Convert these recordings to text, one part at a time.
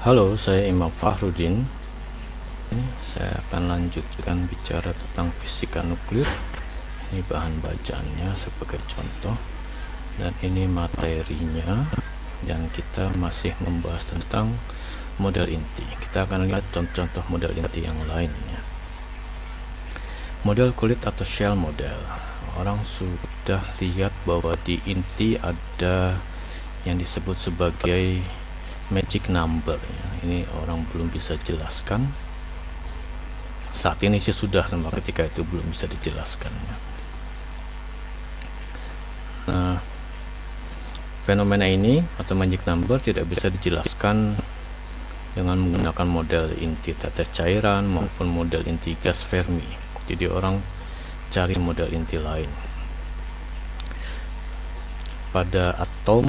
Halo, saya Imam Fahrudin. Saya akan lanjutkan bicara tentang fisika nuklir. Ini bahan bacaannya sebagai contoh, dan ini materinya, dan kita masih membahas tentang model inti. Kita akan lihat contoh-contoh model inti yang lainnya. Model kulit atau shell model. Orang sudah lihat bahwa di inti ada yang disebut sebagai magic number ya. Ini orang belum bisa jelaskan. Saat ini sih sudah, sama ketika itu belum bisa dijelaskan ya. Nah, fenomena ini atau magic number tidak bisa dijelaskan dengan menggunakan model inti tetes cairan maupun model inti gas Fermi. Jadi orang cari model inti lain. Pada atom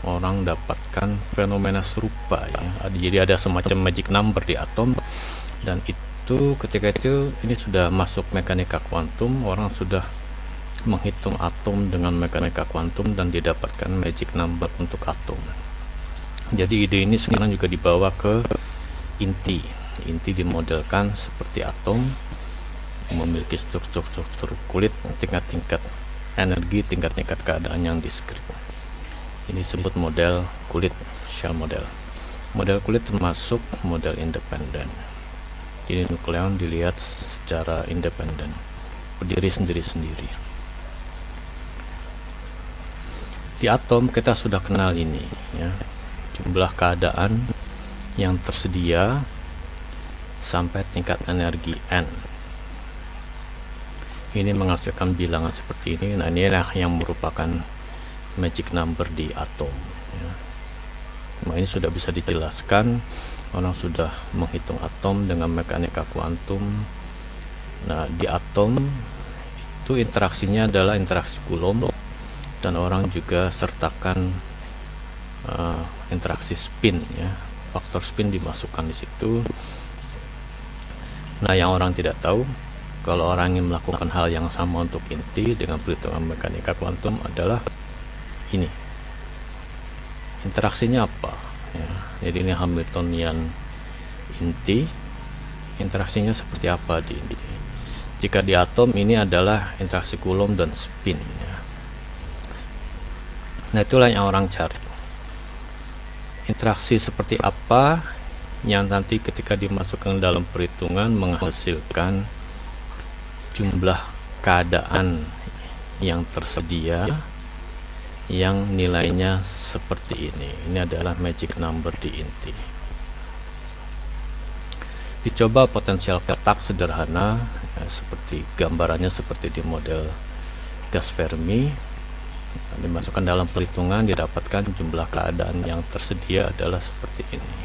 orang dapatkan fenomena serupa ya. Jadi ada semacam magic number di atom, dan itu ketika itu ini sudah masuk mekanika kuantum. Orang sudah menghitung atom dengan mekanika kuantum dan didapatkan magic number untuk atom. Jadi ide ini sekarang juga dibawa ke inti. Inti dimodelkan seperti atom, memiliki struktur kulit, tingkat-tingkat energi, tingkat-tingkat keadaan yang diskrit. Ini disebut model kulit, shell model. Model kulit termasuk model independen. Jadi nukleon dilihat secara independen, berdiri sendiri-sendiri. Di atom kita sudah kenal ini ya, jumlah keadaan yang tersedia sampai tingkat energi N. Ini menghasilkan bilangan seperti ini. Nah, inilah yang merupakan magic number di atom ya. Nah, ini sudah bisa dijelaskan. Orang sudah menghitung atom dengan mekanika kuantum. Nah, di atom itu interaksinya adalah interaksi Coulomb, dan orang juga sertakan interaksi spin ya. Faktor spin dimasukkan di situ. Nah, yang orang tidak tahu, kalau orang ingin melakukan hal yang sama untuk inti dengan perhitungan mekanika kuantum adalah ini. Interaksinya apa ya? Jadi ini Hamiltonian inti. Interaksinya seperti apa di inti? Jika di atom ini adalah interaksi Coulomb dan spin ya. Nah, itulah yang orang cari. Interaksi seperti apa yang nanti ketika dimasukkan dalam perhitungan menghasilkan jumlah keadaan yang tersedia yang nilainya seperti ini. Ini adalah magic number di inti. Dicoba potensial kotak sederhana ya, seperti gambarannya seperti di model gas Fermi. Dimasukkan dalam perhitungan, didapatkan jumlah keadaan yang tersedia adalah seperti ini.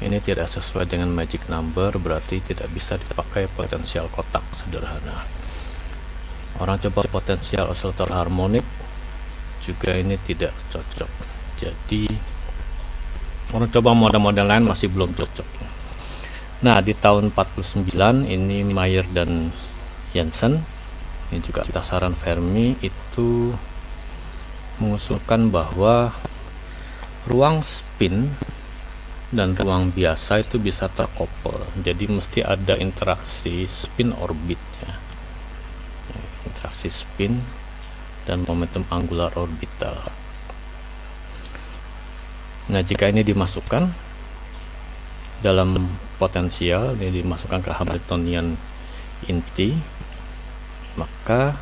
Ini tidak sesuai dengan magic number, berarti tidak bisa dipakai potensial kotak sederhana. Orang coba potensial osilator harmonik, juga ini tidak cocok. Jadi orang coba model-model lain masih belum cocok. Nah, di tahun 49 ini Mayer dan Jensen, ini juga tasaran Fermi, itu mengusulkan bahwa ruang spin dan ruang biasa itu bisa terkoppel. Jadi mesti ada interaksi spin orbit ya. Interaksi spin dan momentum angular orbital. Nah, jika ini dimasukkan dalam potensial, ini dimasukkan ke Hamiltonian inti, maka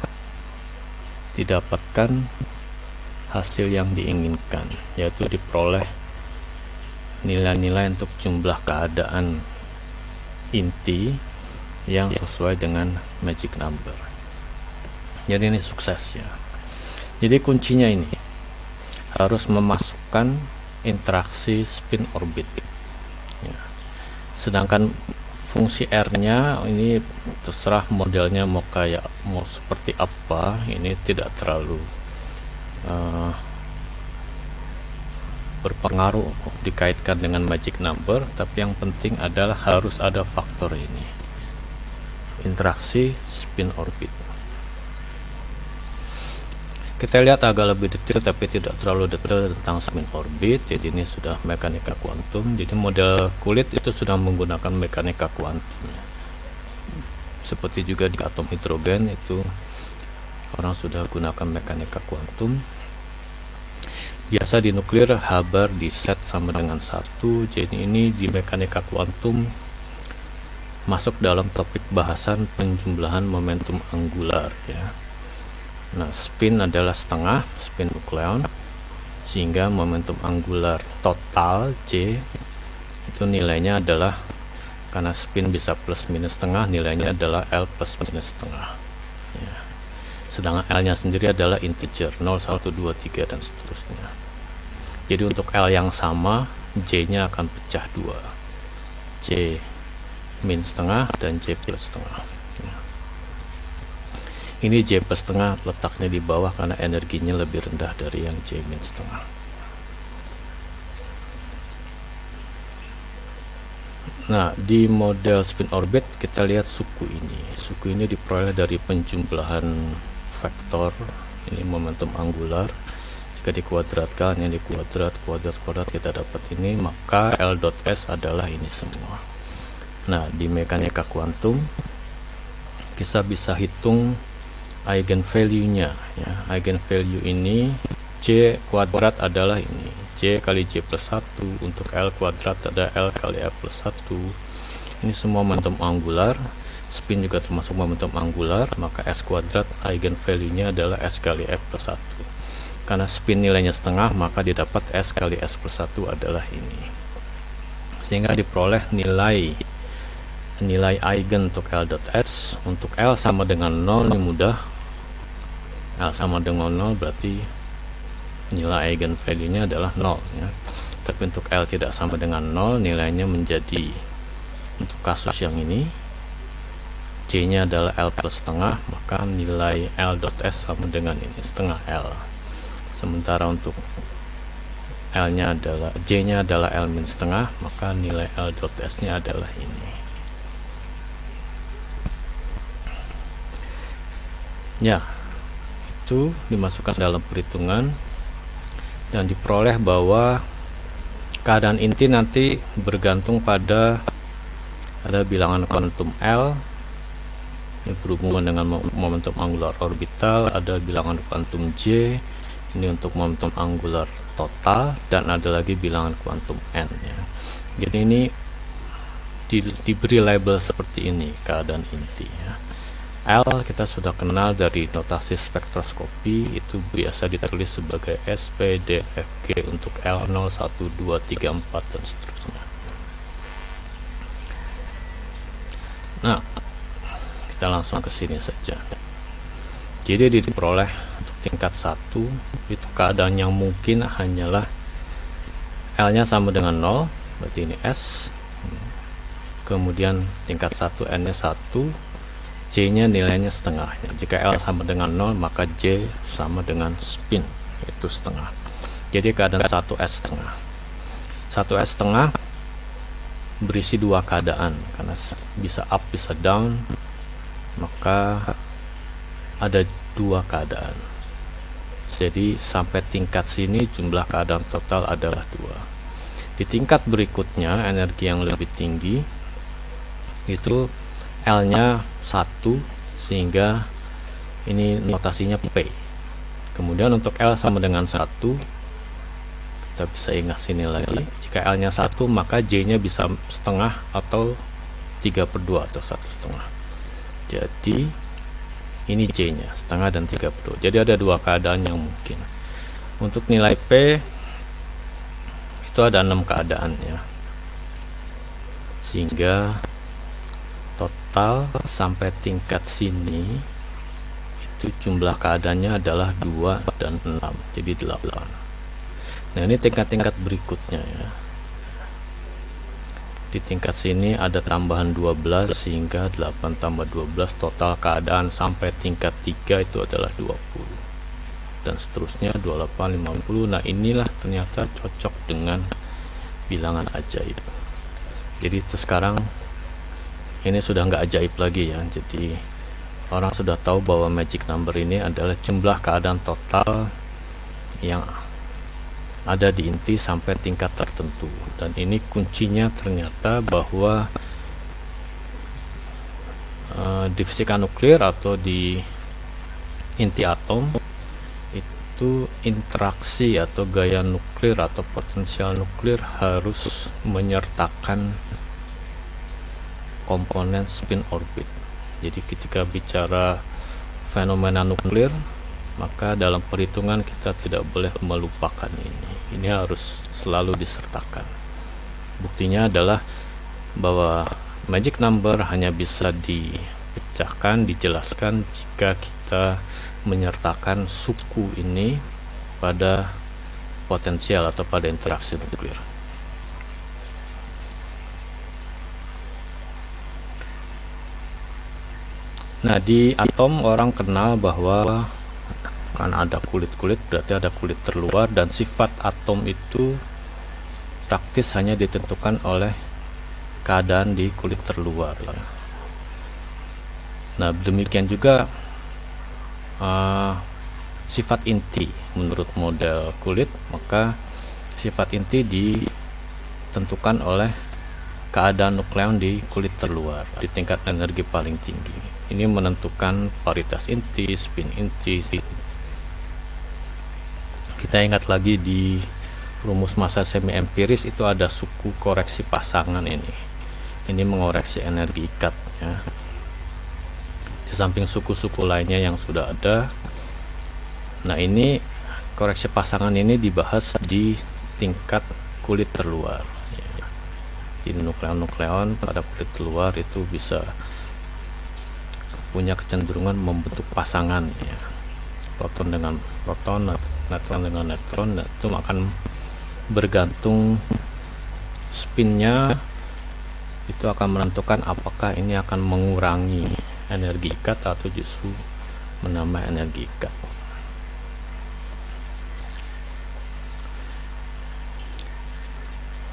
didapatkan hasil yang diinginkan, yaitu diperoleh nilai-nilai untuk jumlah keadaan inti yang sesuai dengan magic number. Jadi ini sukses ya. Jadi kuncinya ini harus memasukkan interaksi spin orbit ya. Sedangkan fungsi R-nya ini terserah modelnya mau seperti apa. Ini tidak terlalu berpengaruh dikaitkan dengan magic number, tapi yang penting adalah harus ada faktor ini, interaksi spin orbit. Kita lihat agak lebih detail tapi tidak terlalu detail tentang spin orbit. Jadi ini sudah mekanika kuantum. Jadi model kulit itu sudah menggunakan mekanika kuantum. Seperti juga di atom hidrogen itu orang sudah gunakan mekanika kuantum. Biasa di nuklir H bar di set sama dengan 1. Jadi ini di mekanika kuantum masuk dalam topik bahasan penjumlahan momentum anggular ya. Nah, spin adalah setengah spin nukleon, sehingga momentum anggular total J itu nilainya adalah, karena spin bisa plus minus setengah, nilainya adalah L plus minus setengah ya. Sedangkan L nya sendiri adalah integer 0, 1, 2, 3 dan seterusnya. Jadi untuk L yang sama J nya akan pecah dua, J min setengah dan J plus setengah ya. Ini J plus setengah letaknya di bawah karena energinya lebih rendah dari yang J min setengah. Nah, di model spin orbit kita lihat suku ini. Suku ini diperoleh dari penjumlahan vektor ini momentum anggular. Jika dikuadratkan, yang dikuadrat kuadrat kita dapat ini, maka L dot S adalah ini semua. Nah, di mekanika kuantum kita bisa hitung eigenvalue-nya ya. Eigenvalue ini J kuadrat adalah ini, J kali J plus 1, untuk L kuadrat ada L kali L plus 1. Ini semua momentum anggular, spin juga termasuk momentum anggular, maka S kuadrat eigenvalue-nya adalah S kali F plus 1. Karena spin nilainya setengah, maka didapat S kali S plus 1 adalah ini. Sehingga diperoleh nilai eigen untuk L dot S. Untuk L sama dengan 0 ini mudah. L sama dengan 0 berarti nilai eigen value-nya adalah 0 ya. Tapi untuk L tidak sama dengan 0, nilainya menjadi, untuk kasus yang ini J nya adalah L plus setengah, maka nilai L dot S sama dengan ini, setengah L. Sementara untuk L nya adalah, J nya adalah L min setengah, maka nilai L dot S nya adalah ini ya. Itu dimasukkan dalam perhitungan dan diperoleh bahwa keadaan inti nanti bergantung pada ada bilangan kuantum L ini berhubungan dengan momentum angular orbital, ada bilangan kuantum J ini untuk momentum angular total, dan ada lagi bilangan kuantum N ya. Jadi ini diberi label seperti ini keadaan inti ya. L kita sudah kenal dari notasi spektroskopi, itu biasa ditulis sebagai SPDFG untuk L 0, 1, 2, 3, 4 dan seterusnya. Nah, kita langsung ke sini saja. Jadi diperoleh untuk tingkat 1 itu keadaan yang mungkin hanyalah L nya sama dengan 0, berarti ini S. Kemudian tingkat 1 N nya 1, J nya nilainya setengah. Jika L sama dengan 0, maka J sama dengan spin, yaitu setengah. Jadi keadaan 1S setengah. 1S setengah berisi dua keadaan, karena bisa up bisa down, maka ada dua keadaan. Jadi sampai tingkat sini jumlah keadaan total adalah 2. Di tingkat berikutnya, energi yang lebih tinggi itu L nya 1, sehingga ini notasinya P. Kemudian untuk L sama dengan 1, kita bisa ingat sini lagi, jika L nya 1 maka J nya bisa setengah atau 3/2 atau 1/2. Jadi ini J nya setengah dan 3/2. Jadi ada dua keadaan yang mungkin. Untuk nilai P itu ada 6 keadaan ya, sehingga total sampai tingkat sini itu jumlah keadaannya adalah 2 dan 6, jadi 8. Nah, ini tingkat-tingkat berikutnya ya. Di tingkat sini ada tambahan 12, sehingga 8 tambah 12 total keadaan sampai tingkat 3 itu adalah 20 dan seterusnya 28, 50. Nah, inilah ternyata cocok dengan bilangan ajaib. Jadi sekarang ini sudah nggak ajaib lagi ya. Jadi orang sudah tahu bahwa magic number ini adalah jumlah keadaan total yang ada di inti sampai tingkat tertentu, dan ini kuncinya ternyata bahwa di fisika nuklir atau di inti atom itu interaksi atau gaya nuklir atau potensial nuklir harus menyertakan komponen spin orbit. Jadi ketika bicara fenomena nuklir, maka dalam perhitungan kita tidak boleh melupakan ini harus selalu disertakan. Buktinya adalah bahwa magic number hanya bisa dipecahkan, dijelaskan jika kita menyertakan suku ini pada potensial atau pada interaksi nuklir. Nah, di atom orang kenal bahwa kan ada kulit-kulit, berarti ada kulit terluar, dan sifat atom itu praktis hanya ditentukan oleh keadaan di kulit terluar. Nah, demikian juga sifat inti menurut model kulit, maka sifat inti ditentukan oleh keadaan nukleon di kulit terluar di tingkat energi paling tinggi. Ini menentukan paritas inti, spin inti. Kita ingat lagi di rumus massa semi empiris itu ada suku koreksi pasangan ini mengoreksi energi ikat ya. Di samping suku-suku lainnya yang sudah ada. Nah, ini koreksi pasangan ini dibahas di tingkat kulit terluar ya. Di nukleon pada kulit terluar itu bisa punya kecenderungan membentuk pasangan ya. Proton dengan proton, neutron dengan neutron, itu akan bergantung spinnya, itu akan menentukan apakah ini akan mengurangi energi ikat atau justru menambah energi ikat.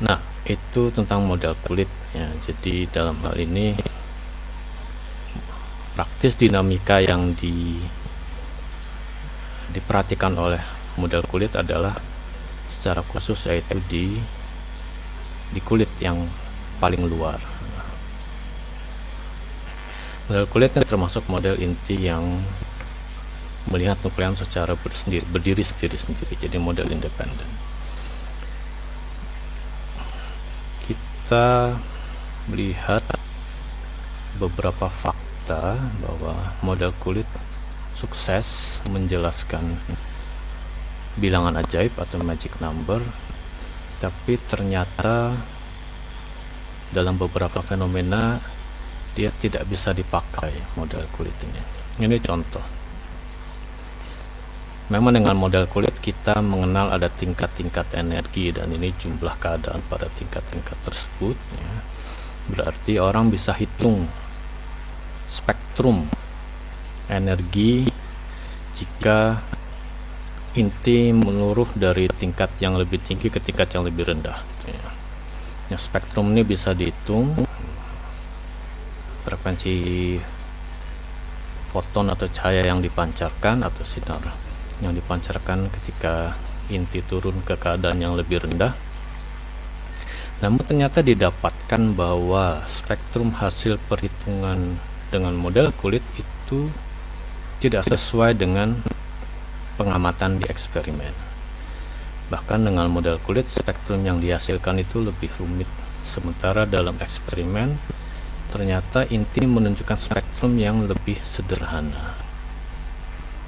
Nah, itu tentang model kulit ya. Jadi dalam hal ini praktis dinamika yang diperhatikan oleh model kulit adalah secara khusus yaitu di kulit yang paling luar. Model kulit termasuk model inti yang melihat nukleon secara berdiri sendiri, jadi model independen. Kita melihat beberapa fakta bahwa model kulit sukses menjelaskan bilangan ajaib atau magic number, tapi ternyata dalam beberapa fenomena dia tidak bisa dipakai model kulit ini. Ini contoh. Memang dengan model kulit kita mengenal ada tingkat-tingkat energi, dan ini jumlah keadaan pada tingkat-tingkat tersebut ya. Berarti orang bisa hitung spektrum energi jika inti meluruh dari tingkat yang lebih tinggi ke tingkat yang lebih rendah ya. Nah, spektrum ini bisa dihitung, frekuensi foton atau cahaya yang dipancarkan atau sinar yang dipancarkan ketika inti turun ke keadaan yang lebih rendah. Namun ternyata didapatkan bahwa spektrum hasil perhitungan dengan model kulit itu tidak sesuai dengan pengamatan di eksperimen. Bahkan dengan model kulit, spektrum yang dihasilkan itu lebih rumit, sementara dalam eksperimen ternyata inti menunjukkan spektrum yang lebih sederhana,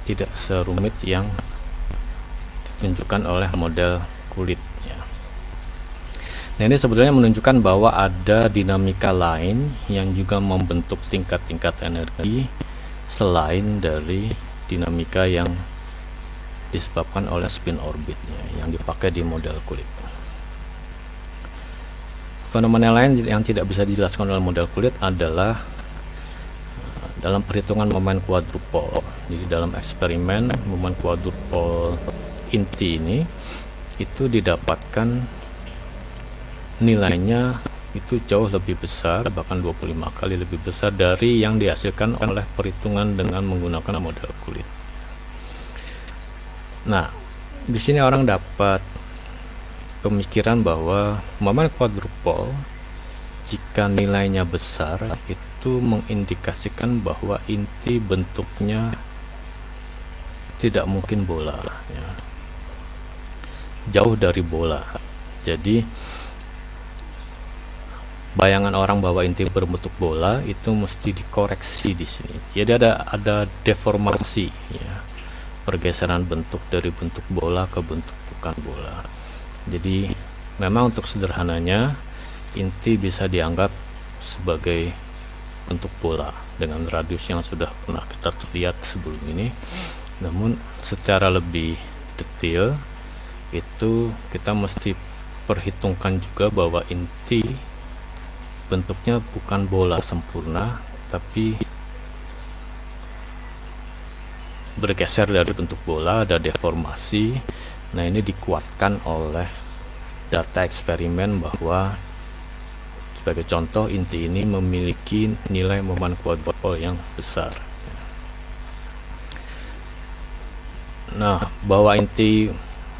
tidak serumit yang ditunjukkan oleh model kulit ya. Nah, ini sebetulnya menunjukkan bahwa ada dinamika lain yang juga membentuk tingkat-tingkat energi selain dari dinamika yang disebabkan oleh spin orbitnya yang dipakai di model kulit. Fenomena lain yang tidak bisa dijelaskan oleh model kulit adalah dalam perhitungan momen quadrupole. Jadi dalam eksperimen momen quadrupole inti ini itu didapatkan nilainya itu jauh lebih besar, bahkan 25 kali lebih besar dari yang dihasilkan oleh perhitungan dengan menggunakan model kulit. Nah, di sini orang dapat pemikiran bahwa momen quadrupole jika nilainya besar itu mengindikasikan bahwa inti bentuknya tidak mungkin bola, ya. Jauh dari bola. Jadi bayangan orang bahwa inti berbentuk bola itu mesti dikoreksi di sini. Jadi ada deformasi, ya, pergeseran bentuk dari bentuk bola ke bentuk bukan bola. Jadi memang untuk sederhananya inti bisa dianggap sebagai bentuk bola dengan radius yang sudah pernah kita lihat sebelum ini. Namun secara lebih detail itu kita mesti perhitungkan juga bahwa inti bentuknya bukan bola sempurna, tapi bergeser dari bentuk bola, ada deformasi. Nah, ini dikuatkan oleh data eksperimen bahwa sebagai contoh inti ini memiliki nilai momen quadrupole yang besar. Nah, bahwa inti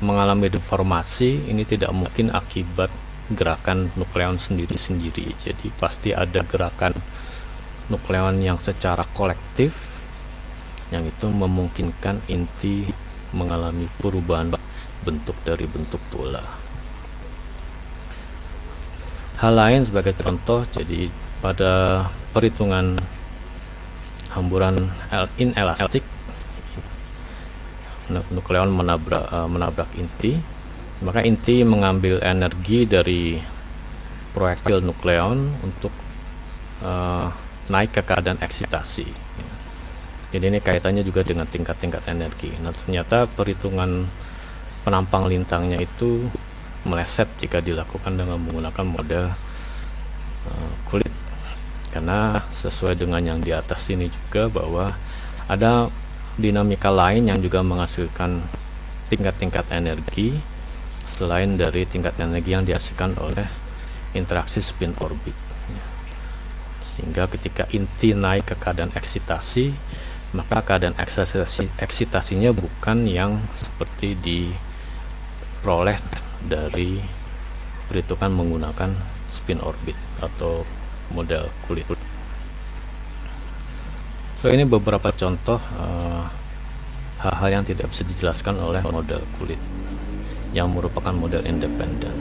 mengalami deformasi ini tidak mungkin akibat gerakan nukleon sendiri-sendiri. Jadi pasti ada gerakan nukleon yang secara kolektif yang itu memungkinkan inti mengalami perubahan bentuk dari bentuk bola. Hal lain sebagai contoh, jadi pada perhitungan hamburan inelastik, nukleon menabrak inti, maka inti mengambil energi dari proyektil nukleon untuk naik ke keadaan eksitasi. Jadi ini kaitannya juga dengan tingkat-tingkat energi. Nah, ternyata perhitungan penampang lintangnya itu meleset jika dilakukan dengan menggunakan model kulit, karena sesuai dengan yang di atas ini juga bahwa ada dinamika lain yang juga menghasilkan tingkat-tingkat energi selain dari tingkat energi yang dihasilkan oleh interaksi spin orbit. Sehingga ketika inti naik ke keadaan eksitasi, maka keadaan eksitasinya bukan yang seperti diperoleh dari perhitungan menggunakan spin orbit atau model kulit. So, ini beberapa contoh hal-hal yang tidak bisa dijelaskan oleh model kulit yang merupakan model independen,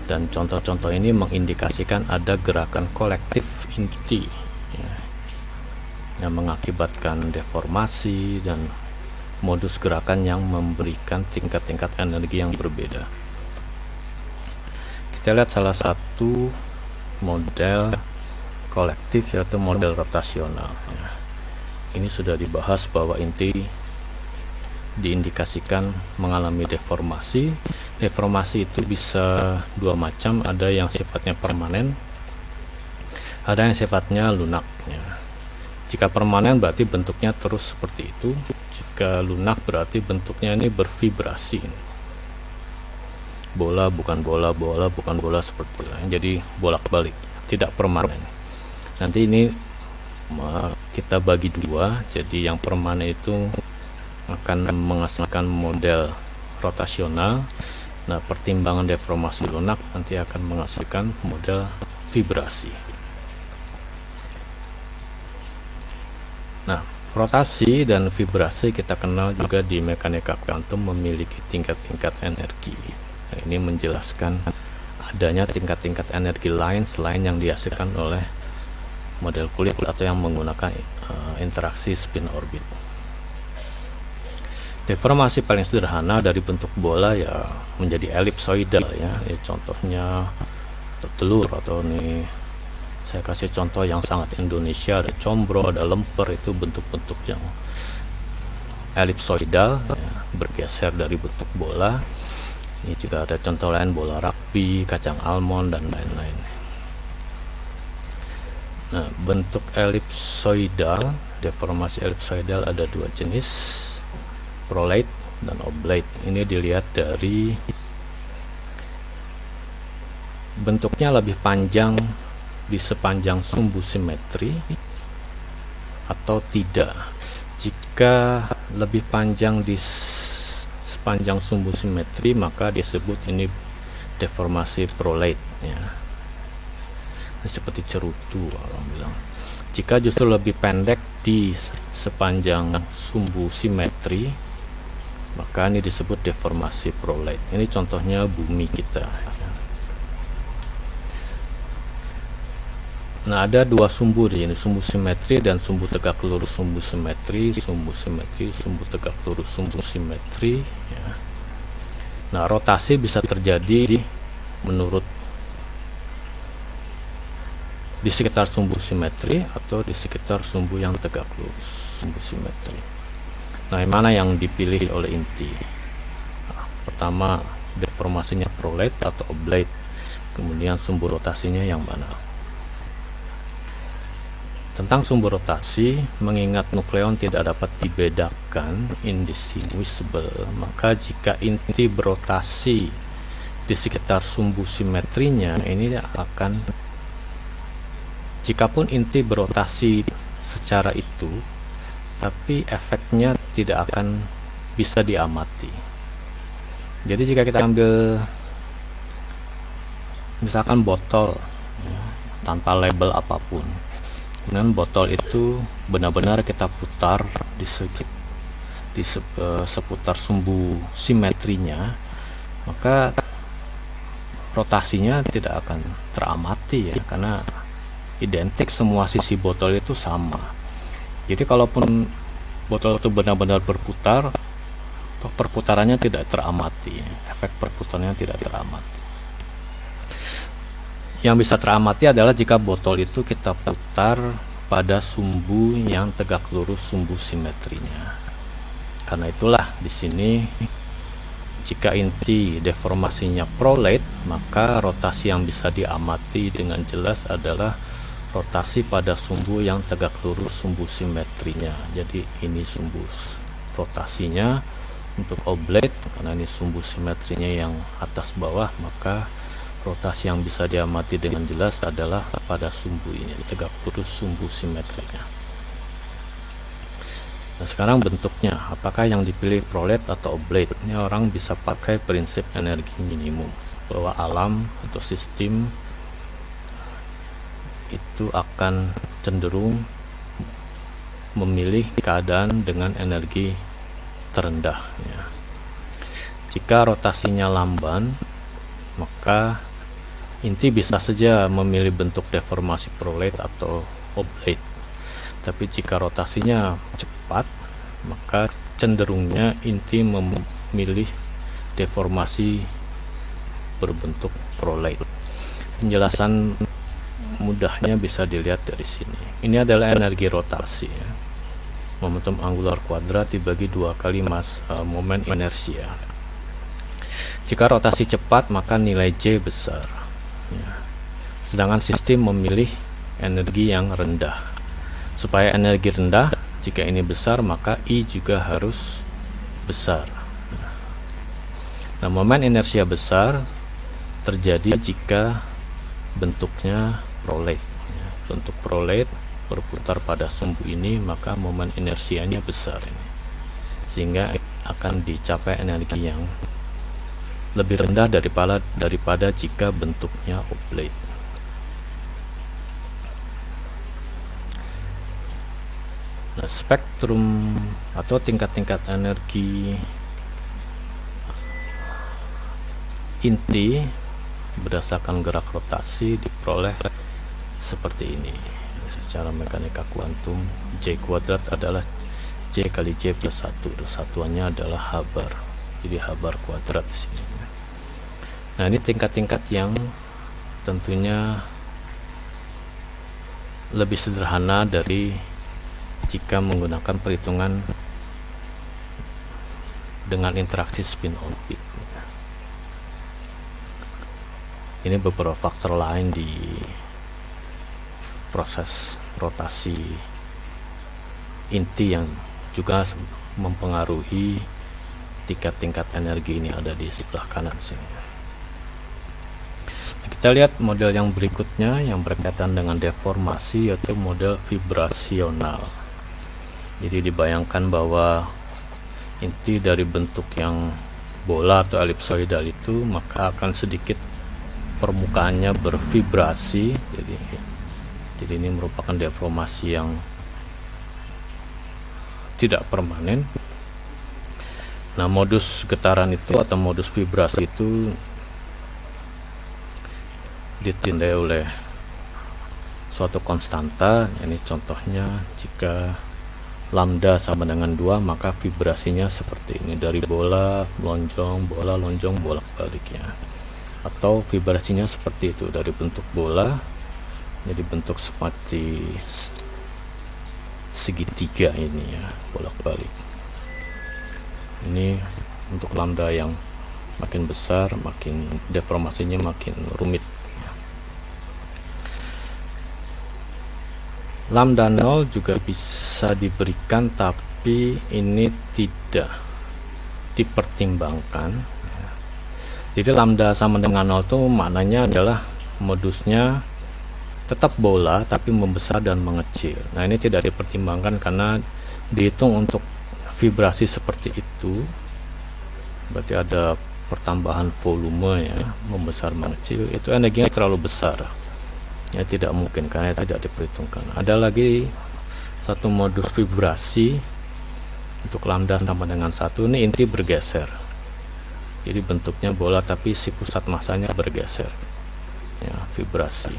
dan contoh-contoh ini mengindikasikan ada gerakan kolektif inti, ya, yang mengakibatkan deformasi dan modus gerakan yang memberikan tingkat-tingkat energi yang berbeda. Kita lihat salah satu model kolektif, yaitu model rotasional, ya. Ini sudah dibahas bahwa inti diindikasikan mengalami deformasi. Deformasi itu bisa dua macam, ada yang sifatnya permanen, ada yang sifatnya lunak, ya. Jika permanen berarti bentuknya terus seperti itu, jika lunak berarti bentuknya ini bervibrasi, bola bukan bola, bola bukan bola, seperti itu. Jadi bolak-balik, tidak permanen. Nanti ini kita bagi dua, jadi yang permanen itu akan menghasilkan model rotasional. Nah, pertimbangan deformasi lunak nanti akan menghasilkan model vibrasi. Nah, rotasi dan vibrasi kita kenal juga di mekanika kuantum memiliki tingkat-tingkat energi. Nah, ini menjelaskan adanya tingkat-tingkat energi lain selain yang dihasilkan oleh model kulit atau yang menggunakan interaksi spin orbit. Deformasi paling sederhana dari bentuk bola ya menjadi elipsoidal, ya. Contohnya telur, atau nih saya kasih contoh yang sangat Indonesia, ada combro, ada lemper, itu bentuk-bentuk yang elipsoidal, ya, bergeser dari bentuk bola. Ini juga ada contoh lain, bola rugby, kacang almond, dan lain-lain. Nah, bentuk elipsoidal, deformasi elipsoidal ada dua jenis, prolate dan oblate. Ini dilihat dari bentuknya lebih panjang di sepanjang sumbu simetri atau tidak. Jika lebih panjang di sepanjang sumbu simetri, maka disebut ini deformasi prolate ya. Ini seperti cerutu orang bilang. Jika justru lebih pendek di sepanjang sumbu simetri, maka ini disebut deformasi prolate. Ini contohnya bumi kita. Nah, ada dua sumbu di sini, sumbu simetri dan sumbu tegak lurus. Sumbu simetri, sumbu simetri, sumbu tegak lurus, sumbu simetri ya. Nah, rotasi bisa terjadi menurut di sekitar sumbu simetri atau di sekitar sumbu yang tegak lurus, sumbu simetri. Nah, yang mana yang dipilih oleh inti? Nah, pertama, deformasinya prolate atau oblate. Kemudian sumbu rotasinya yang mana? Tentang sumbu rotasi, mengingat nukleon tidak dapat dibedakan, indistinguishable, maka jika inti berotasi di sekitar sumbu simetrinya, ini akan, jikapun inti berotasi secara itu, tapi efeknya tidak akan bisa diamati. Jadi jika kita ambil misalkan botol ya, tanpa label apapun, kemudian botol itu benar-benar kita putar di seputar sumbu simetrinya, maka rotasinya tidak akan teramati ya, karena identik, semua sisi botol itu sama. Jadi kalaupun botol itu benar-benar berputar, perputarannya tidak teramati, efek perputarannya tidak teramati. Yang bisa teramati adalah jika botol itu kita putar pada sumbu yang tegak lurus sumbu simetrinya. Karena itulah di sini jika inti deformasinya prolate, maka rotasi yang bisa diamati dengan jelas adalah rotasi pada sumbu yang tegak lurus sumbu simetrinya. Jadi ini sumbu rotasinya. Untuk oblate, karena ini sumbu simetrinya yang atas bawah, maka rotasi yang bisa diamati dengan jelas adalah pada sumbu ini, tegak lurus sumbu simetrinya. Nah, sekarang bentuknya, apakah yang dipilih prolate atau oblate? Ini orang bisa pakai prinsip energi minimum, bahwa alam atau sistem itu akan cenderung memilih keadaan dengan energi terendah ya. Jika rotasinya lamban, maka inti bisa saja memilih bentuk deformasi prolate atau oblate. Tapi jika rotasinya cepat, maka cenderungnya inti memilih deformasi berbentuk prolate. Penjelasan mudahnya bisa dilihat dari sini. Ini adalah energi rotasi ya. Momentum angular kuadrat dibagi 2 kali momen inersia. Jika rotasi cepat, maka nilai J besar ya. Sedangkan sistem memilih energi yang rendah. Supaya energi rendah, jika ini besar, maka I juga harus besar. Nah, momen inersia besar terjadi jika bentuknya prolate ya. Bentuk prolate berputar pada sumbu ini, maka momen inersianya besar ini, sehingga akan dicapai energi yang lebih rendah daripada jika bentuknya oblate. Nah, spektrum atau tingkat-tingkat energi inti berdasarkan gerak rotasi diperoleh seperti ini. Secara mekanika kuantum, J kuadrat adalah J kali J plus 1. Satuannya adalah H bar. Jadi H bar kuadrat di sini. Nah, ini tingkat-tingkat yang tentunya lebih sederhana dari jika menggunakan perhitungan dengan interaksi spin orbit. Ini beberapa faktor lain di proses rotasi inti yang juga mempengaruhi tingkat-tingkat energi ini ada di sebelah kanan sini. Kita lihat model yang berikutnya yang berkaitan dengan deformasi, yaitu model vibrasional. Jadi dibayangkan bahwa inti dari bentuk yang bola atau elipsoidal itu maka akan sedikit permukaannya bervibrasi. Jadi ini merupakan deformasi yang tidak permanen. Nah, modus getaran itu atau modus vibrasi itu ditindai oleh suatu konstanta. Ini contohnya, jika lambda sama dengan 2 maka vibrasinya seperti ini, dari bola lonjong, bolak baliknya. Atau vibrasinya seperti itu, dari bentuk bola jadi bentuk seperti segitiga ini ya, bolak balik. Ini untuk lambda yang makin besar, makin deformasinya makin rumit. Lambda 0 juga bisa diberikan, tapi ini tidak dipertimbangkan. Jadi lambda sama dengan 0 itu maknanya adalah modusnya tetap bola tapi membesar dan mengecil. Nah, ini tidak dipertimbangkan karena dihitung untuk vibrasi seperti itu, berarti ada pertambahan volume ya, membesar mengecil, itu energinya terlalu besar ya, tidak mungkin karena tidak diperhitungkan. Ada lagi satu modus vibrasi untuk lambda sama dengan 1, ini inti bergeser, jadi bentuknya bola tapi si pusat masanya bergeser ya, vibrasi.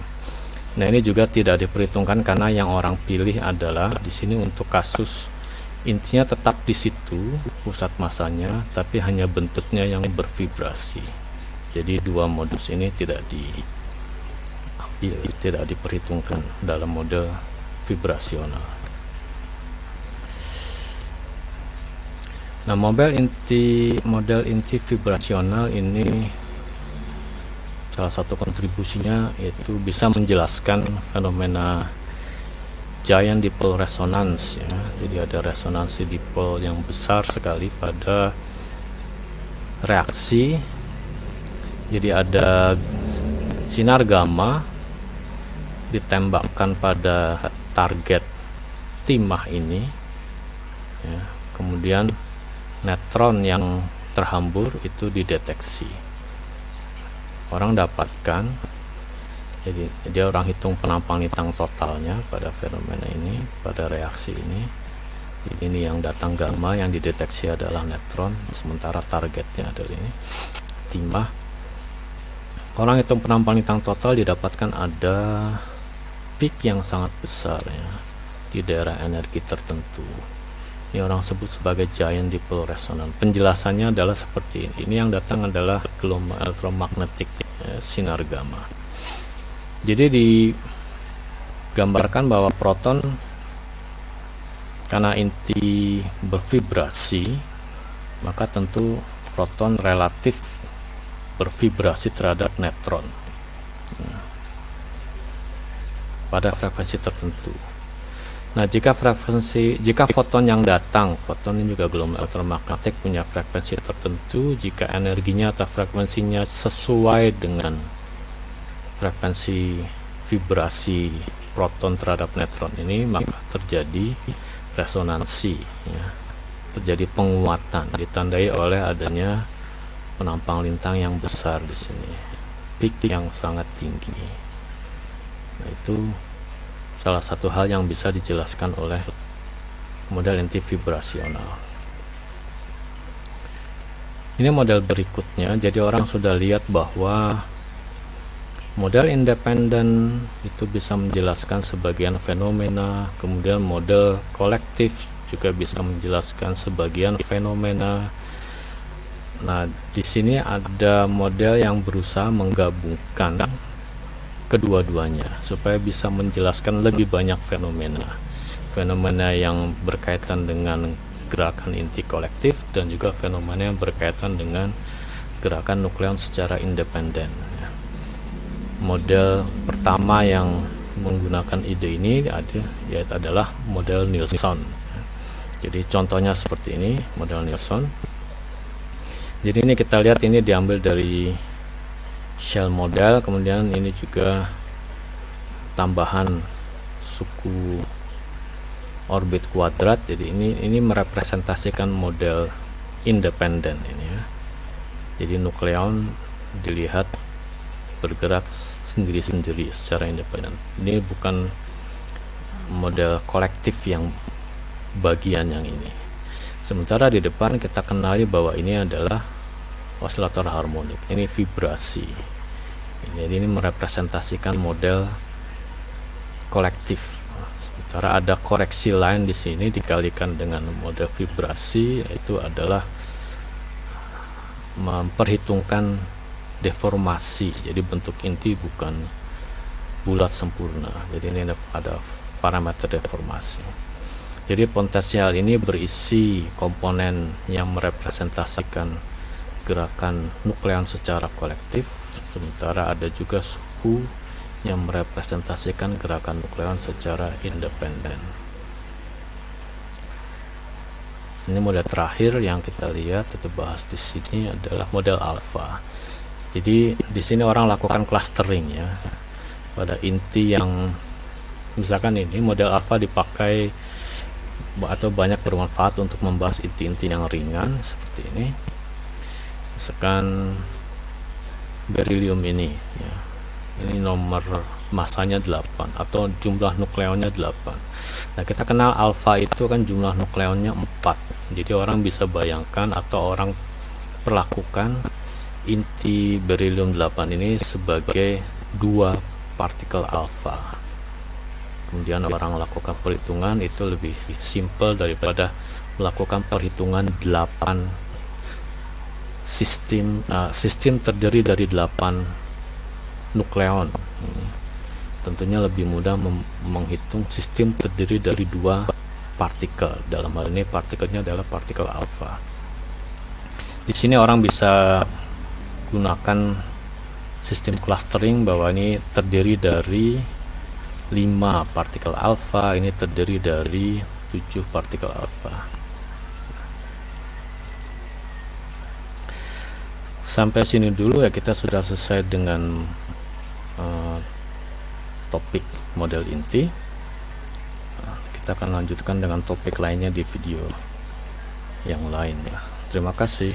Nah, ini juga tidak diperhitungkan karena yang orang pilih adalah di sini untuk kasus intinya tetap di situ pusat masanya, tapi hanya bentuknya yang bervibrasi. Jadi dua modus ini tidak diperhitungkan dalam model vibrasional. Nah, model inti vibrasional ini salah satu kontribusinya yaitu bisa menjelaskan fenomena giant dipole resonance ya. Jadi ada resonansi dipole yang besar sekali pada reaksi. Jadi ada sinar gamma ditembakkan pada target timah ini ya. Kemudian neutron yang terhambur itu dideteksi. Orang dapatkan, jadi dia orang hitung penampang lintang totalnya pada fenomena ini, pada reaksi ini. Jadi ini yang datang gamma, yang dideteksi adalah neutron, sementara targetnya adalah ini timah. Orang hitung penampang lintang total, didapatkan ada peak yang sangat besar ya di daerah energi tertentu. Ini orang sebut sebagai giant dipole resonance. Penjelasannya adalah seperti ini. Ini yang datang adalah gelombang elektromagnetik sinar gamma. Jadi digambarkan bahwa proton karena inti bervibrasi, maka tentu proton relatif bervibrasi terhadap neutron pada frekuensi tertentu. Nah, jika foton yang datang, foton ini juga gelombang elektromagnetik, punya frekuensi tertentu, jika energinya atau frekuensinya sesuai dengan frekuensi vibrasi proton terhadap neutron ini, maka terjadi resonansi ya. Terjadi penguatan, ditandai oleh adanya penampang lintang yang besar di sini, peak yang sangat tinggi. Nah, itu salah satu hal yang bisa dijelaskan oleh model inti vibrasional. Ini model berikutnya. Jadi orang sudah lihat bahwa model independen itu bisa menjelaskan sebagian fenomena, kemudian model kolektif juga bisa menjelaskan sebagian fenomena. Nah, di sini ada model yang berusaha menggabungkan kedua-duanya supaya bisa menjelaskan lebih banyak fenomena yang berkaitan dengan gerakan inti kolektif dan juga fenomena yang berkaitan dengan gerakan nukleon secara independen. Model pertama yang menggunakan ide ini adalah model Nielsen. Jadi contohnya seperti ini, model Nielsen. Jadi ini kita lihat, ini diambil dari shell model, kemudian ini juga tambahan suku orbit kuadrat. Jadi ini merepresentasikan model independen ini ya. Jadi nukleon dilihat bergerak sendiri-sendiri secara independen. Ini bukan model kolektif yang bagian yang ini. Sementara di depan kita kenali bahwa ini adalah osilator harmonik. Ini vibrasi. Jadi ini merepresentasikan model kolektif. Sementara ada koreksi lain di sini dikalikan dengan model vibrasi, yaitu adalah memperhitungkan deformasi. Jadi bentuk inti bukan bulat sempurna. Jadi ini ada parameter deformasi. Jadi potensial ini berisi komponen yang merepresentasikan gerakan nukleon secara kolektif, sementara ada juga suku yang merepresentasikan gerakan nukleon secara independen. Ini model terakhir yang kita lihat, kita bahas di sini adalah model alfa. Jadi di sini orang lakukan clustering ya pada inti yang, misalkan ini model alfa dipakai atau banyak bermanfaat untuk membahas inti-inti yang ringan seperti ini. Misalkan berilium ini ya. Ini nomor masanya 8 atau jumlah nukleonnya 8. Nah, kita kenal alfa itu kan jumlah nukleonnya 4. Jadi orang bisa bayangkan atau orang perlakukan inti berilium 8 ini sebagai 2 partikel alfa. Kemudian orang lakukan perhitungan itu lebih simpel daripada melakukan perhitungan 8 sistem terdiri dari 8 nukleon. Tentunya lebih mudah menghitung sistem terdiri dari 2 partikel. Dalam hal ini partikelnya adalah partikel alfa. Di sini orang bisa gunakan sistem clustering bahwa ini terdiri dari 5 partikel alfa, ini terdiri dari 7 partikel alfa. Sampai sini dulu ya, kita sudah selesai dengan topik model inti. Kita akan lanjutkan dengan topik lainnya di video yang lain ya. Terima kasih.